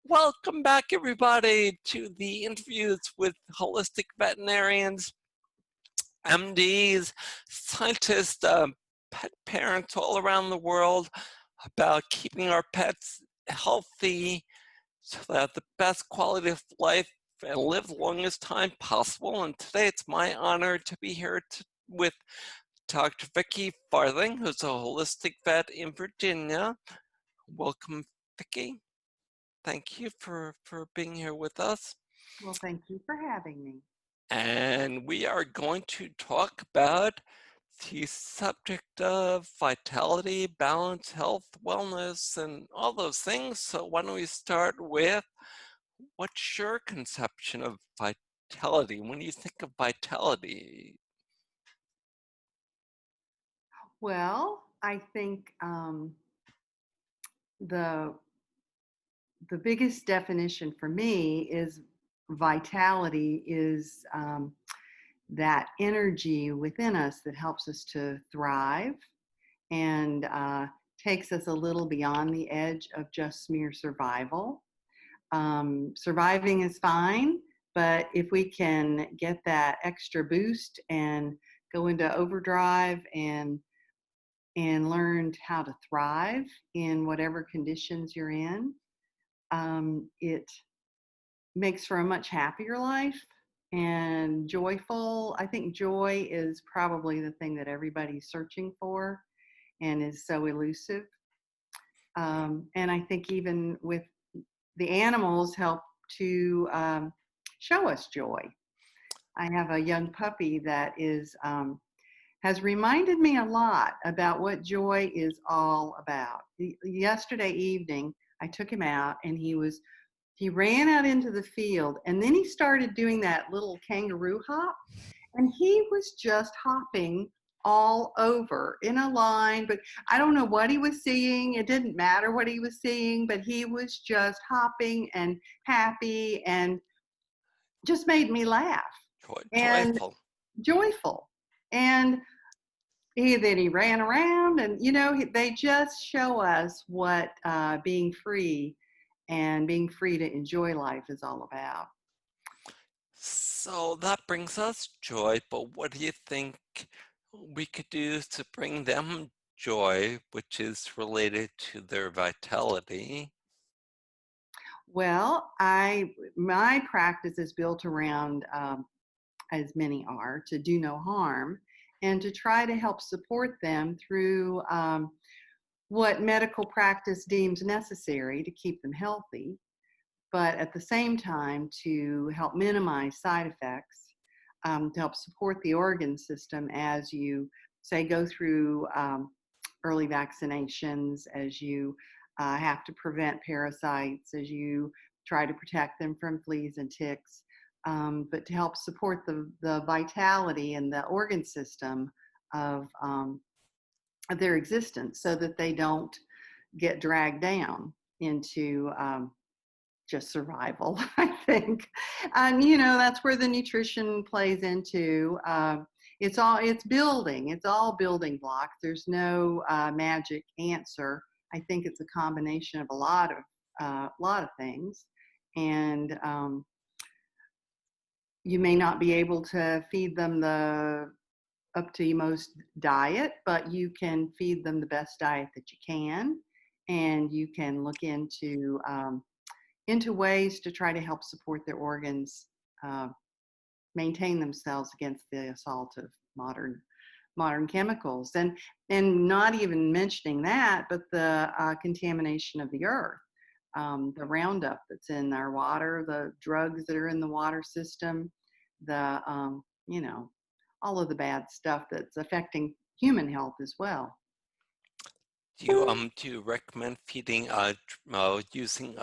Welcome back, everybody, to the interviews with holistic veterinarians, MDs, scientists, pet parents all around the world about keeping our pets healthy so they have the best quality of life and live the longest time possible. And today it's my honor to be here with Dr. Vicki Farthing, who's a holistic vet in Virginia. Welcome, Vicki. Thank you for being here with us. Well, thank you for having me. And we are going to talk about the subject of vitality, balance, health, wellness, and all those things. So why don't we start with, what's your conception of vitality? When you think of vitality? Well, I think the biggest definition for me is vitality is that energy within us that helps us to thrive and takes us a little beyond the edge of just mere survival. Surviving is fine, but if we can get that extra boost and go into overdrive and learned how to thrive in whatever conditions you're in, it makes for a much happier life and joyful. I think joy is probably the thing that everybody's searching for and is so elusive. And I think even with the animals help to show us joy. I have a young puppy that has reminded me a lot about what joy is all about. Yesterday evening, I took him out and he ran out into the field and then he started doing that little kangaroo hop and he was just hopping all over in a line, but I don't know what he was seeing. It didn't matter what he was seeing, but he was just hopping and happy and just made me laugh and Joyful. joyful. And then he ran around and they just show us what being free and being free to enjoy life is all about. So that brings us joy, but what do you think we could do to bring them joy, which is related to their vitality? Well, my practice is built around, as many are, to do no harm and to try to help support them through what medical practice deems necessary to keep them healthy, but at the same time to help minimize side effects, to help support the organ system as you, say, go through early vaccinations, as you have to prevent parasites, as you try to protect them from fleas and ticks, but to help support the vitality and the organ system of their existence so that they don't get dragged down into just survival, I think. And, that's where the nutrition plays into. It's building. It's all building blocks. There's no magic answer. I think it's a combination of a lot of things. And you may not be able to feed them the up to most diet, but you can feed them the best diet that you can. And you can look into ways to try to help support their organs maintain themselves against the assault of modern chemicals, and not even mentioning that, but the contamination of the earth, the Roundup that's in our water, the drugs that are in the water system, the all of the bad stuff that's affecting human health as well. Do you recommend feeding using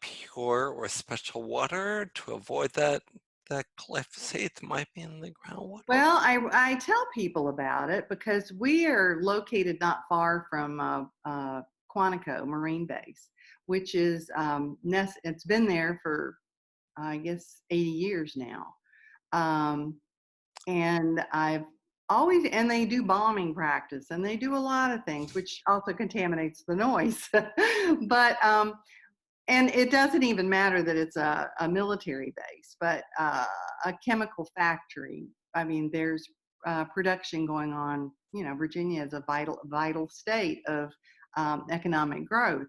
pure or special water to avoid that glyphosate that might be in the groundwater? Well, I tell people about it because we are located not far from Quantico Marine Base, which is it's been there for I guess 80 years now, and I've always, and they do bombing practice, and they do a lot of things, which also contaminates the noise. But and it doesn't even matter that it's a military base, but a chemical factory. I mean, there's production going on. You know, Virginia is a vital state of economic growth,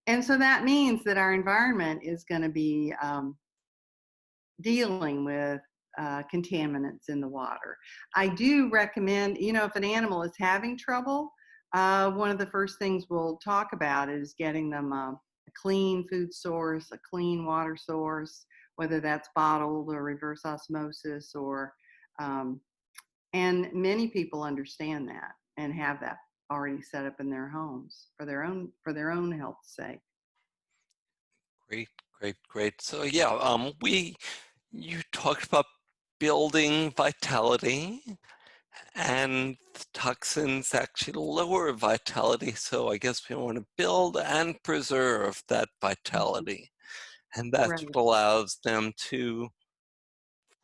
and so that means that our environment is going to be dealing with contaminants in the water. I do recommend, you know, if an animal is having trouble, one of the first things we'll talk about is getting them a clean food source, a clean water source, whether that's bottled or reverse osmosis or, and many people understand that and have that already set up in their homes for their own health's sake. Great, great, great. So yeah, you talked about building vitality, and toxins actually lower vitality. So I guess we want to build and preserve that vitality. And that's Right. what allows them to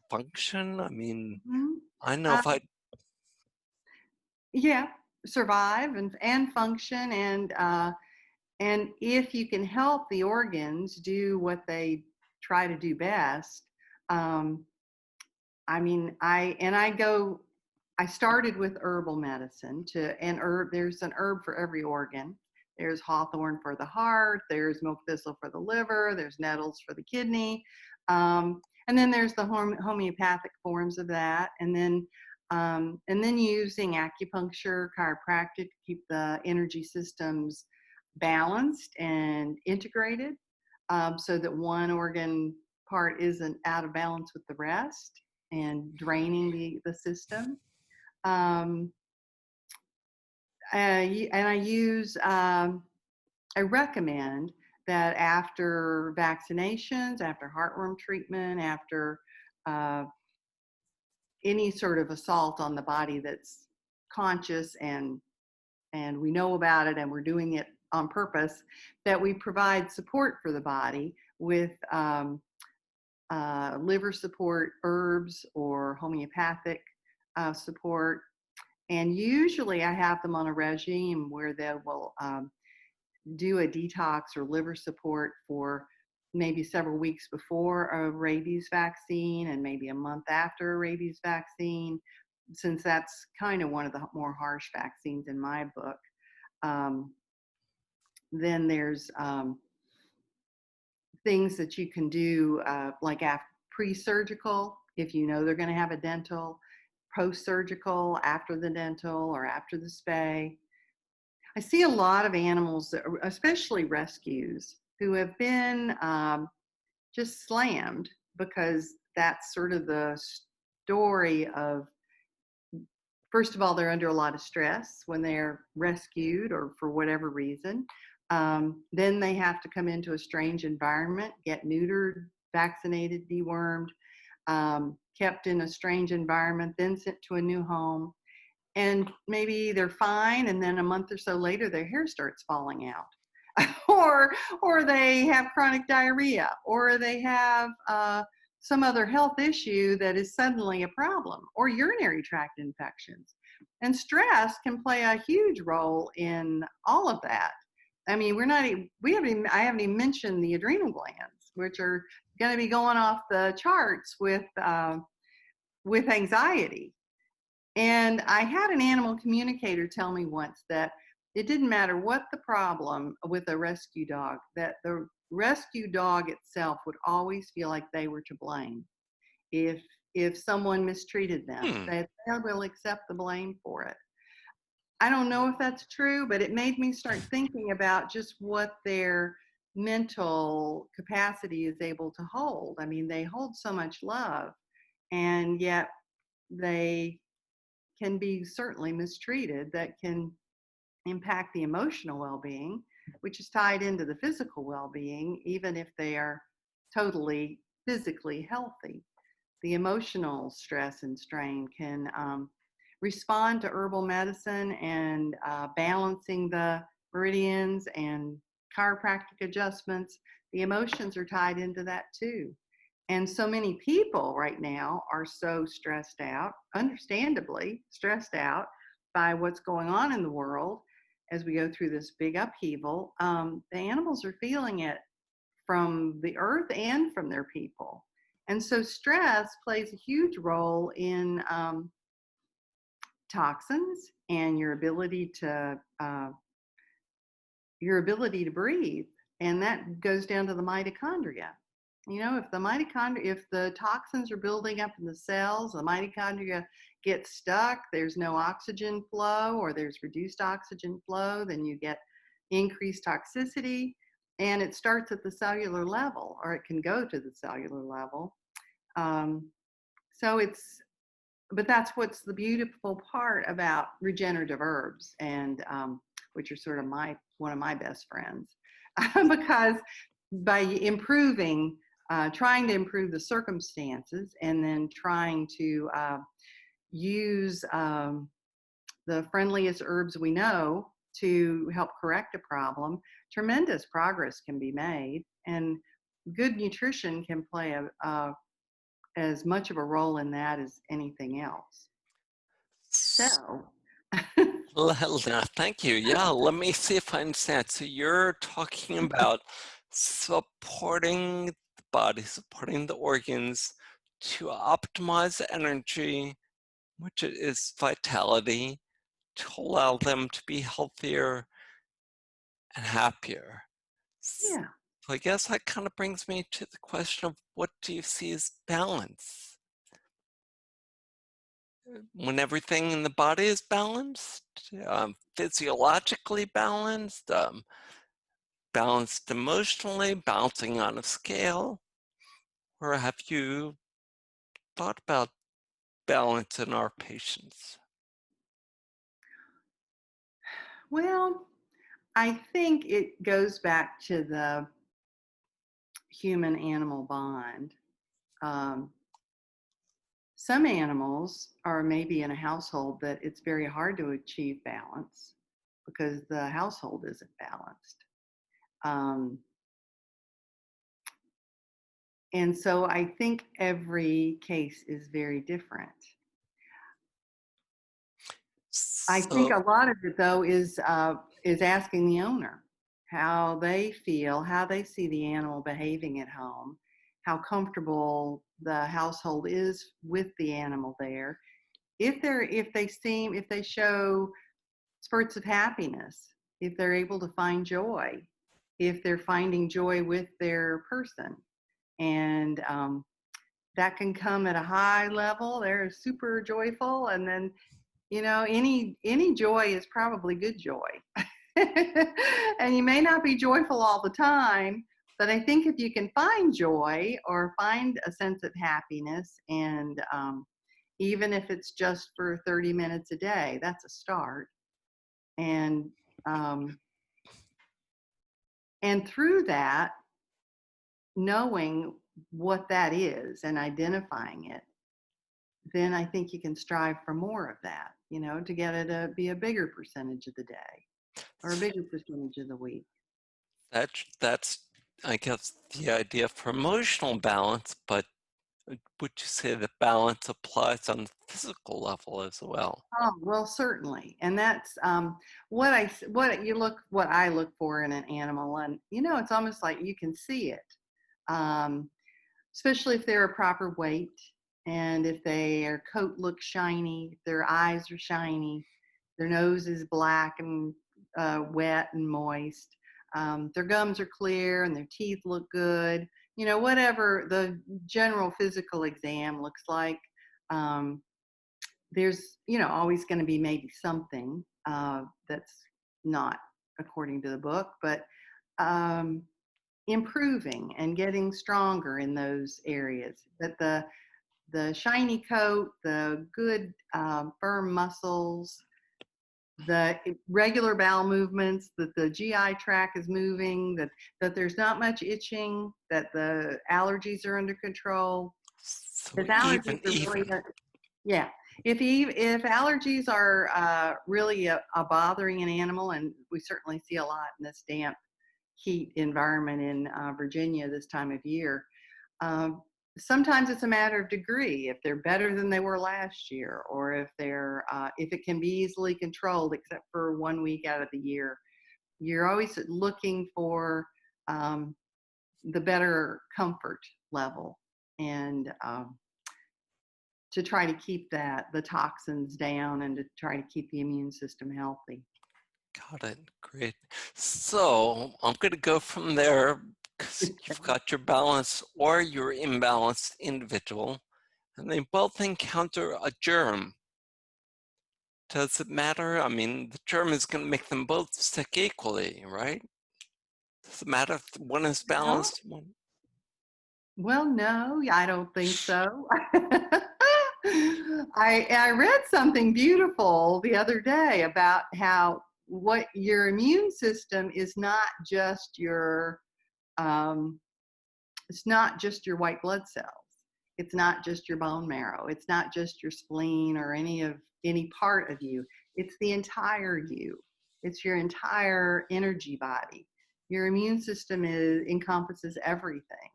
function. I mean, Mhm. I know Uh, if I, yeah, survive and function and if you can help the organs do what they try to do best, um, I mean, I started with herbal medicine and herb, there's an herb for every organ. There's hawthorn for the heart, there's milk thistle for the liver, there's nettles for the kidney. And then there's the homeopathic forms of that. And then using acupuncture, chiropractic to keep the energy systems balanced and integrated, so that one organ part isn't out of balance with the rest and draining the system. Um, and I use, I recommend that after vaccinations, after heartworm treatment, after uh, any sort of assault on the body that's conscious and we know about it and we're doing it on purpose, that we provide support for the body with liver support, herbs, or homeopathic support. And usually I have them on a regime where they will do a detox or liver support for maybe several weeks before a rabies vaccine and maybe a month after a rabies vaccine, since that's kind of one of the more harsh vaccines in my book. Um, then there's things that you can do, like after pre-surgical, if you know they're going to have a dental, post-surgical, after the dental or after the spay. I see a lot of animals, especially rescues, who have been just slammed because that's sort of the story of, first of all, they're under a lot of stress when they're rescued or for whatever reason. Then they have to come into a strange environment, get neutered, vaccinated, dewormed, kept in a strange environment, then sent to a new home. And maybe they're fine, and then a month or so later, their hair starts falling out. or they have chronic diarrhea, or they have some other health issue that is suddenly a problem, or urinary tract infections. And stress can play a huge role in all of that. I mean, I haven't even mentioned the adrenal glands, which are going to be going off the charts with anxiety. And I had an animal communicator tell me once that it didn't matter what the problem with a rescue dog, that the rescue dog itself would always feel like they were to blame if someone mistreated them, hmm, that they will accept the blame for it. I don't know if that's true, but it made me start thinking about just what their mental capacity is able to hold. I mean, they hold so much love, and yet they can be certainly mistreated that can impact the emotional well-being, which is tied into the physical well-being, even if they are totally physically healthy. The emotional stress and strain can respond to herbal medicine and balancing the meridians and chiropractic adjustments. The emotions are tied into that too. And so many people right now are so stressed out, understandably stressed out by what's going on in the world as we go through this big upheaval. The animals are feeling it from the earth and from their people. And so stress plays a huge role in toxins and your ability to breathe. And that goes down to the mitochondria. You know, if the toxins are building up in the cells, the mitochondria get stuck, there's no oxygen flow or there's reduced oxygen flow, then you get increased toxicity. And it starts at the cellular level, or it can go to the cellular level. Um, so but that's what's the beautiful part about regenerative herbs, and which are sort of one of my best friends, because by trying to improve the circumstances, and then trying to use the friendliest herbs we know to help correct a problem, tremendous progress can be made, and good nutrition can play as much of a role in that as anything else. So, Thank you. Yeah, let me see if I understand. So you're talking about supporting the body, supporting the organs to optimize energy, which is vitality, to allow them to be healthier and happier. So yeah. I guess that kind of brings me to the question of what do you see as balance? When everything in the body is balanced, physiologically balanced, balanced emotionally, balancing on a scale, or have you thought about balance in our patients? Well, I think it goes back to the human animal bond. Um, some animals are maybe in a household that it's very hard to achieve balance because the household isn't balanced. Um, and so I think every case is very different. I think So, a lot of it, though, is asking the owner how they feel, how they see the animal behaving at home, how comfortable the household is with the animal there. If they show spurts of happiness, if they're able to find joy, if they're finding joy with their person, and that can come at a high level. They're super joyful, and then any joy is probably good joy. And you may not be joyful all the time, but I think if you can find joy or find a sense of happiness, and even if it's just for 30 minutes a day, that's a start. And um, and through that, knowing what that is and identifying it, then I think you can strive for more of that, to get it to be a bigger percentage of the day or a bigger percentage of the week. that's, I guess, the idea for emotional balance, but would you say that balance applies on the physical level as well? Oh, well, certainly. And that's what I look for in an animal. And, it's almost like you can see it, um, especially if they're a proper weight, and if their coat looks shiny, if their eyes are shiny, their nose is black and wet and moist, their gums are clear and their teeth look good, whatever the general physical exam looks like. There's always going to be maybe something that's not according to the book, but um, improving and getting stronger in those areas. But the shiny coat, the good firm muscles, the regular bowel movements, that the GI tract is moving, that there's not much itching, that the allergies are under control. So Because allergies are really, even. yeah. If allergies are really a bothering an animal, and we certainly see a lot in this damp heat environment in Virginia this time of year, um, sometimes it's a matter of degree, if they're better than they were last year, or if it can be easily controlled except for 1 week out of the year. You're always looking for um, the better comfort level, and to try to keep the toxins down, and to try to keep the immune system healthy. Got it. Great. So I'm going to go from there because you've got your balanced or your imbalanced individual, and they both encounter a germ. Does it matter? I mean, the germ is going to make them both sick equally, right? Does it matter if one is Well, balanced? One... well, no, I don't think so. I read something beautiful the other day about how what your immune system is not just um, it's not just your white blood cells. It's not just your bone marrow. It's not just your spleen or any part of you. It's the entire you. It's your entire energy body. Your immune system encompasses everything.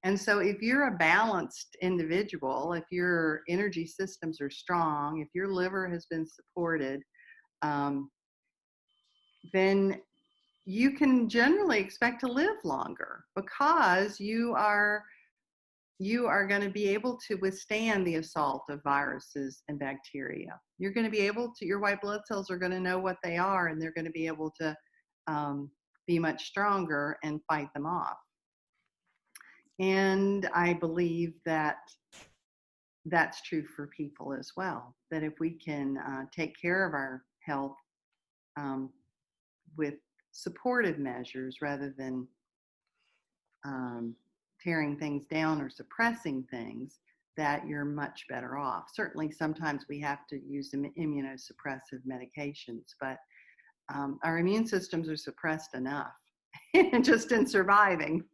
And so if you're a balanced individual, if your energy systems are strong, if your liver has been supported, um, then you can generally expect to live longer, because you are going to be able to withstand the assault of viruses and bacteria. You're going to be able to, your white blood cells are going to know what they are, and they're going to be able to be much stronger and fight them off. And I believe that that's true for people as well, that if we can take care of our health um, with supportive measures rather than um, tearing things down or suppressing things, that you're much better off. Certainly, sometimes we have to use immunosuppressive medications, but our immune systems are suppressed enough just in surviving.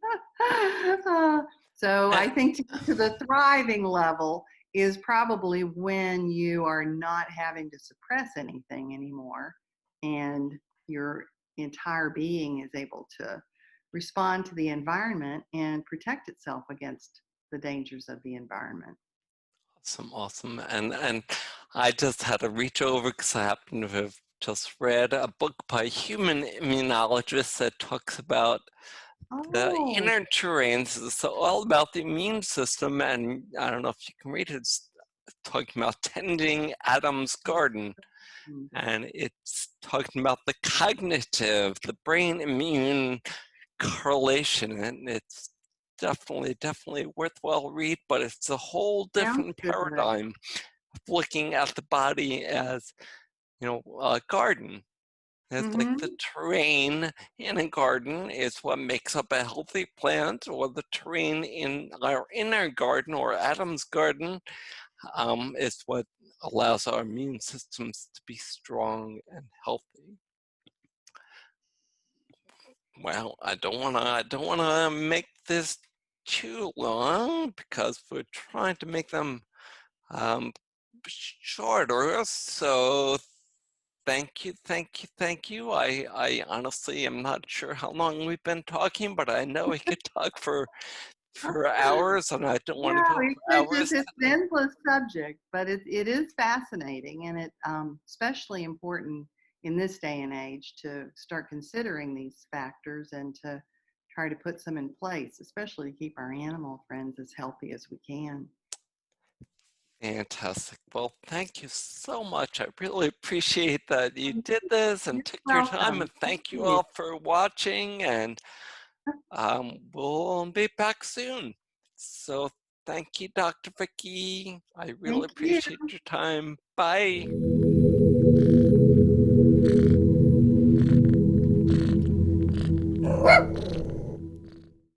So Uh, I think to get to the thriving level is probably when you are not having to suppress anything anymore, and your entire being is able to respond to the environment and protect itself against the dangers of the environment. Awesome, awesome. And I just had to reach over because I happen to have just read a book by a human immunologist that talks about the Oh, inner terrains. It's all about the immune system, and I don't know if you can read it. It's talking about tending Adam's garden, mm, and it's talking about the cognitive, the brain immune correlation, and it's definitely worthwhile read, but it's a whole sounds different good. paradigm of looking at the body as, a garden. It's like the Mm-hmm. terrain in a garden is what makes up a healthy plant, or the terrain in our inner garden or Adam's garden is what allows our immune systems to be strong and healthy. Well, I don't wanna make this too long because we're trying to make them um, shorter. So thank you. I honestly am not sure how long we've been talking, but I know we could talk for hours, and I don't want to Yeah, go we for could just, hours it's an today. endless subject, but it is fascinating, and it especially important in this day and age to start considering these factors and to try to put some in place, especially to keep our animal friends as healthy as we can. Fantastic. Well, thank you so much. I really appreciate that you did this and You're took your time, welcome. and Thank thank you you. all for watching, and we'll be back soon. So thank you, Dr. Vicki. I really Thank you. appreciate your time. Bye.